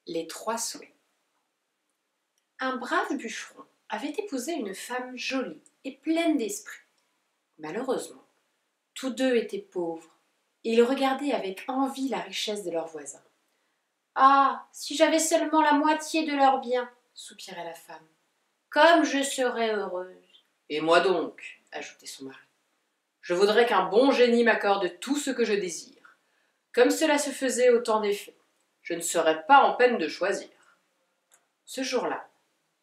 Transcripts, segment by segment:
Les trois souhaits. Un brave bûcheron avait épousé une femme jolie et pleine d'esprit. Malheureusement, tous deux étaient pauvres et ils regardaient avec envie la richesse de leurs voisins. « Ah, si j'avais seulement la moitié de leurs biens !» soupirait la femme. « Comme je serais heureuse !»« Et moi donc !» ajoutait son mari. « Je voudrais qu'un bon génie m'accorde tout ce que je désire, comme cela se faisait au temps des fées. Je ne serais pas en peine de choisir. » Ce jour-là,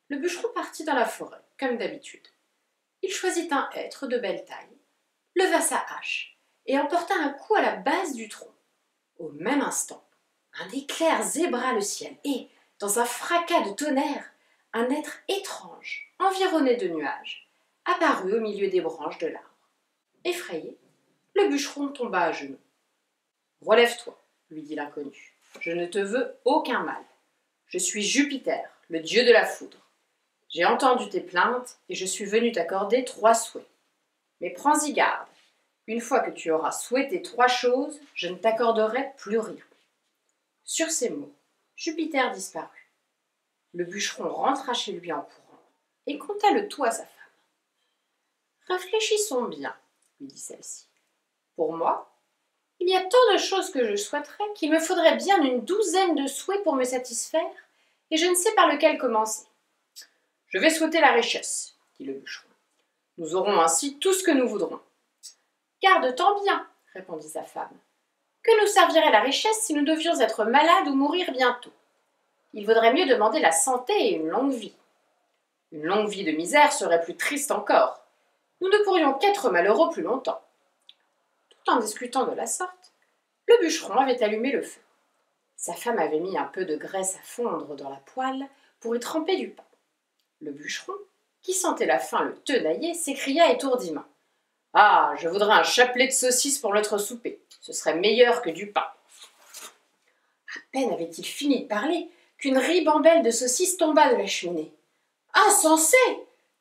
le bûcheron partit dans la forêt, comme d'habitude. Il choisit un hêtre de belle taille, leva sa hache et emporta un coup à la base du tronc. Au même instant, un éclair zébra le ciel et, dans un fracas de tonnerre, un être étrange, environné de nuages, apparut au milieu des branches de l'arbre. Effrayé, le bûcheron tomba à genoux. « Relève-toi, lui dit l'inconnu. Je ne te veux aucun mal. Je suis Jupiter, le dieu de la foudre. J'ai entendu tes plaintes et je suis venu t'accorder 3 souhaits. Mais prends-y garde. Une fois que tu auras souhaité 3 choses, je ne t'accorderai plus rien. » Sur ces mots, Jupiter disparut. Le bûcheron rentra chez lui en courant et conta le tout à sa femme. « Réfléchissons bien, lui dit celle-ci. Pour moi, il y a tant de choses que je souhaiterais qu'il me faudrait bien une 12aine de souhaits pour me satisfaire, et je ne sais par lequel commencer. »« Je vais souhaiter la richesse, dit le bûcheron. Nous aurons ainsi tout ce que nous voudrons. »« Garde-t'en bien, répondit sa femme. Que nous servirait la richesse si nous devions être malades ou mourir bientôt? Il vaudrait mieux demander la santé et une longue vie. Une longue vie de misère serait plus triste encore. Nous ne pourrions qu'être malheureux plus longtemps. » Tout en discutant de la sorte, le bûcheron avait allumé le feu. Sa femme avait mis un peu de graisse à fondre dans la poêle pour y tremper du pain. Le bûcheron, qui sentait la faim le tenailler, s'écria étourdiment. « Ah, je voudrais un chapelet de saucisses pour notre souper. Ce serait meilleur que du pain. » À peine avait-il fini de parler qu'une ribambelle de saucisses tomba de la cheminée. « Insensé !»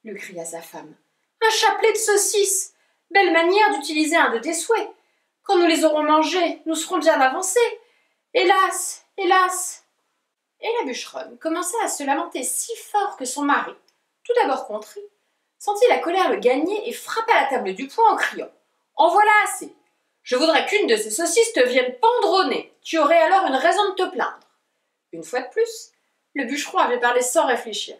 lui cria sa femme. « Un chapelet de saucisses! Belle manière d'utiliser un de tes souhaits. Quand nous les aurons mangés, nous serons bien avancés. Hélas, hélas !» Et la bûcheronne commença à se lamenter si fort que son mari, tout d'abord contrit, sentit la colère le gagner et frappa la table du poing en criant « En voilà assez! Je voudrais qu'une de ces saucisses te vienne pendre au nez. Tu aurais alors une raison de te plaindre. » Une fois de plus, le bûcheron avait parlé sans réfléchir.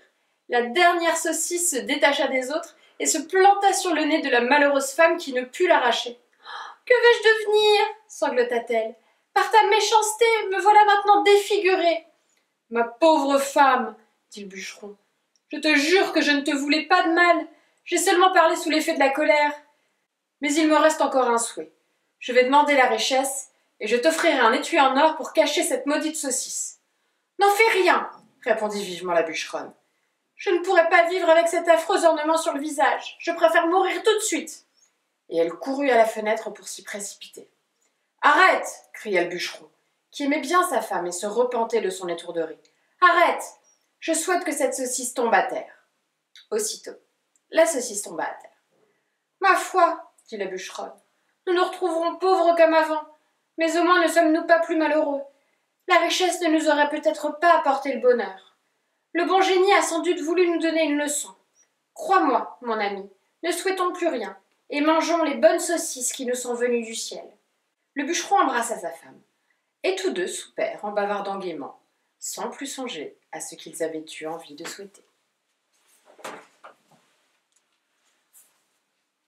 La dernière saucisse se détacha des autres et se planta sur le nez de la malheureuse femme qui ne put l'arracher. « Que vais-je devenir ?» sanglota-t-elle. « Par ta méchanceté, me voilà maintenant défigurée. »« Ma pauvre femme, dit le bûcheron, je te jure que je ne te voulais pas de mal. J'ai seulement parlé sous l'effet de la colère. Mais il me reste encore un souhait. Je vais demander la richesse et je t'offrirai un étui en or pour cacher cette maudite saucisse. »« N'en fais rien, répondit vivement la bûcheronne. Je ne pourrais pas vivre avec cet affreux ornement sur le visage. Je préfère mourir tout de suite. » Et elle courut à la fenêtre pour s'y précipiter. « Arrête !» cria le bûcheron, qui aimait bien sa femme et se repentait de son étourderie. « Arrête! Je souhaite que cette saucisse tombe à terre. » Aussitôt, la saucisse tomba à terre. « Ma foi, dit la bûcheronne, nous nous retrouverons pauvres comme avant, mais au moins ne sommes-nous pas plus malheureux. La richesse ne nous aurait peut-être pas apporté le bonheur. Le bon génie a sans doute voulu nous donner une leçon. Crois-moi, mon ami, ne souhaitons plus rien, et mangeons les bonnes saucisses qui nous sont venues du ciel. » Le bûcheron embrassa sa femme, et tous deux soupèrent en bavardant gaiement, sans plus songer à ce qu'ils avaient eu envie de souhaiter.